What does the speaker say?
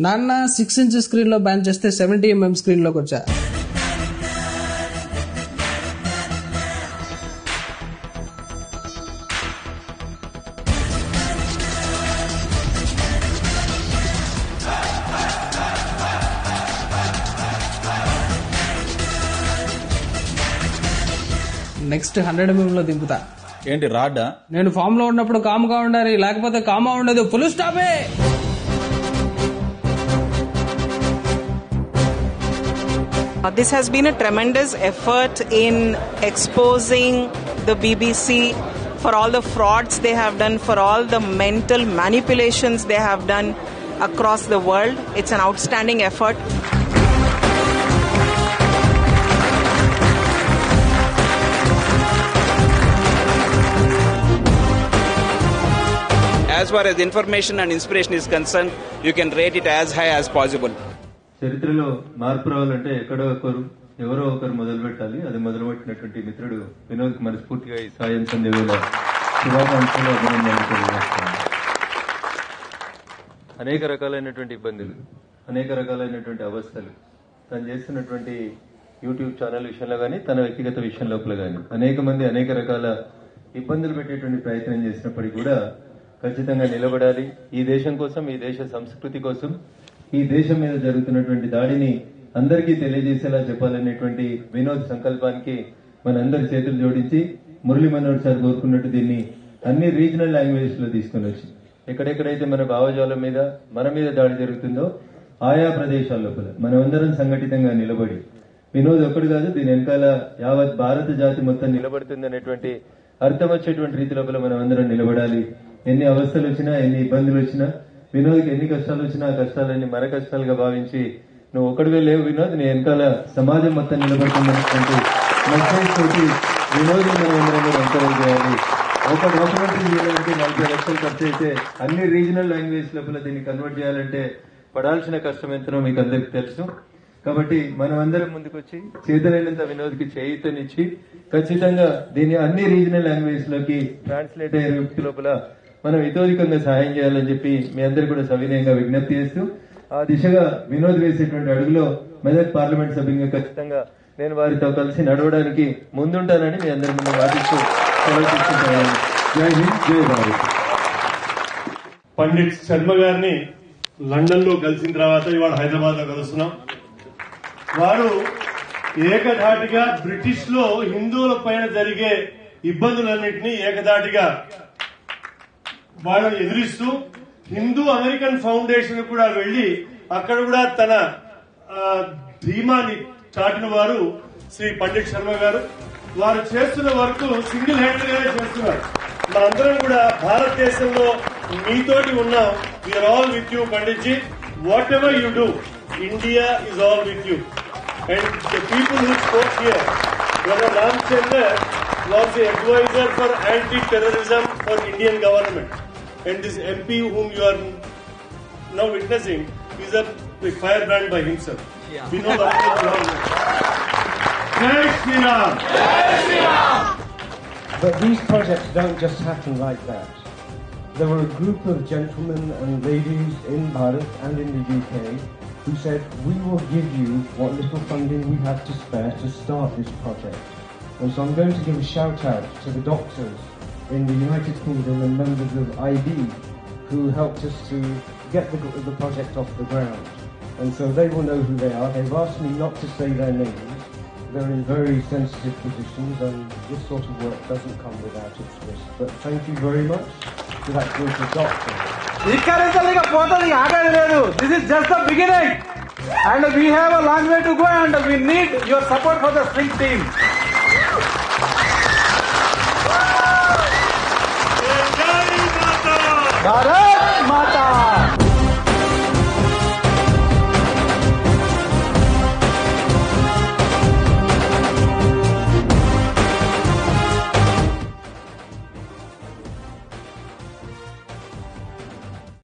నాన్న 6" స్క్రీన్ లో బ్యాన్ చేస్తే 70mm స్క్రీన్ లోకి వచ్చా. నెక్స్ట్ 100mm లో దింపుతా. ఏంటి రాడ్డా? నేను ఫామ్ లో ఉన్నప్పుడు కామ్గా ఉండాలి, లేకపోతే కామా ఉండదు. Full స్టాపే. This has been a tremendous effort in exposing the BBC for all the frauds they have done, for all the mental manipulations they have done across the world. It's an outstanding effort. As far as information and inspiration is concerned, you can rate it as high as possible. చరిత్రలో మార్పు రావాలంటే ఎవరో ఒకరు మొదలు పెట్టాలి. అది మొదలుపెట్టినటువంటి మిత్రుడు వినోద్ మనస్ఫూర్తిగా ఈ సాయం సందేవేల శుభాకాంక్షలు, అభినందనలు తెలియజేస్తున్నాను. అనేక రకాలైనటువంటి ఇబ్బందులు, అనేక రకాలైనటువంటి అవస్థలు తను చేస్తున్నటువంటి యూట్యూబ్ ఛానల్ విషయంలో కానీ, తన వ్యక్తిగత విషయం లోపల కానీ అనేక మంది అనేక రకాల ఇబ్బందులు పెట్టేటువంటి ప్రయత్నం చేసినప్పటికీ కూడా ఖచ్చితంగా నిలబడాలి. ఈ దేశం కోసం, ఈ దేశ సంస్కృతి కోసం, ఈ దేశం మీద జరుగుతున్నటువంటి దాడిని అందరికీ తెలియజేసేలా చెప్పాలనేటువంటి వినోద్ సంకల్పానికి మనందరి చేతులు జోడించి మురళీ మనోహర్ సార్ కోరుకున్నట్టు దీన్ని అన్ని రీజనల్ లాంగ్వేజెస్ లో తీసుకుని వచ్చి ఎక్కడెక్కడైతే మన భావజాలం మీద, మన మీద దాడి జరుగుతుందో ఆయా ప్రదేశాల లోపల మనమందరం సంఘటితంగా నిలబడి, వినోద్ ఒక్కడు కాదు, దీని వెనకాల యావత్ భారత జాతి మొత్తం నిలబడుతుంది అనేటువంటి అర్థం వచ్చేటువంటి రీతి లోపల మనం అందరం నిలబడాలి. ఎన్ని అవస్థలు వచ్చినా, ఎన్ని ఇబ్బందులు వచ్చినా, వినోద్కి ఎన్ని కష్టాలు వచ్చినా ఆ కష్టాలన్నీ మన కష్టాలుగా భావించి నువ్వు ఒక్కడివే లేవు వినోద్, నీ వెనకాల సమాజం మొత్తం నిలబడుతున్నటువంటి మెసేజ్ తోటి వినోద్ మనం అందరం కూడా ఎంకరేజ్ చేయాలి. ఒక డాక్యుమెంటరీ చేయాలంటే 40 లక్షలు ఖర్చు అయితే అన్ని రీజనల్ లాంగ్వేజ్ లోపల దీన్ని కన్వర్ట్ చేయాలంటే పడాల్సిన కష్టం ఎంతనో మీకు అందరికి తెలుసు. కాబట్టి మనం అందరం ముందుకొచ్చి చేతనైనంత వినోద్కి చేయూతనిచ్చి ఖచ్చితంగా దీన్ని అన్ని రీజనల్ లాంగ్వేజ్ లోకి ట్రాన్స్లేట్ అయ్యే వ్యక్తి లోపల మనం ఇతోధికంగా సహాయం చేయాలని చెప్పి మీ అందరూ కూడా సవినయంగా విజ్ఞప్తి చేస్తూ ఆ దిశగా వినోద్ వేసేటువంటి అడుగులో మెదక్ పార్లమెంట్ సభ్యుగా ఖచ్చితంగా నేను వారితో కలిసి నడవడానికి ముందుంటానని మీ అందరి ముందు వాదిస్తూ సెలవు తీసుకుంటాను. జై హింద్, జై భారత్. పండిట్ శర్మ గారిని లండన్ లో కలిసిన తర్వాత ఇవాళ హైదరాబాద్ లో కలుస్తున్నాం. వారు ఏకధాటిగా బ్రిటిష్ లో హిందువుల పైన జరిగే ఇబ్బందులన్నింటినీ ఏకధాటిగా వాళ్ళని ఎదిరిస్తూ హిందూ అమెరికన్ ఫౌండేషన్ కూడా వెళ్లి అక్కడ కూడా తన ధీమాన్ని చాటిన వారు శ్రీ పండిట్ శర్మ గారు. వారు చేస్తున్న వర్క్ సింగిల్ హ్యాండెడ్ గానే చేస్తున్నారు. మనందరం కూడా భారతదేశంలో మీతోటి ఉన్నాం. We are all with you Pandit ji. Whatever you do, India is all with you. And the people who spoke here, Ramchandra was the advisor for anti-terrorism for Indian government. And this MP whom you are now witnessing is a firebrand by himself. Yeah. We know that. Jai Shri Ram. Jai Shri Ram. But these projects don't just happen like that. There were a group of gentlemen and ladies in Bharat and in the UK who said, we will give you what little funding we have to spare to start this project. And so I'm going to give a shout out to the doctors in the United Kingdom and members of IB who helped us to get the project off the ground. And so they will know who they are. They've asked me not to say their names. They're in very sensitive positions and this sort of work doesn't come without its risk. But thank you very much to that group of doctors. This is just the beginning. And we have a long way to go and we need your support for the spring team. Bharat Mata!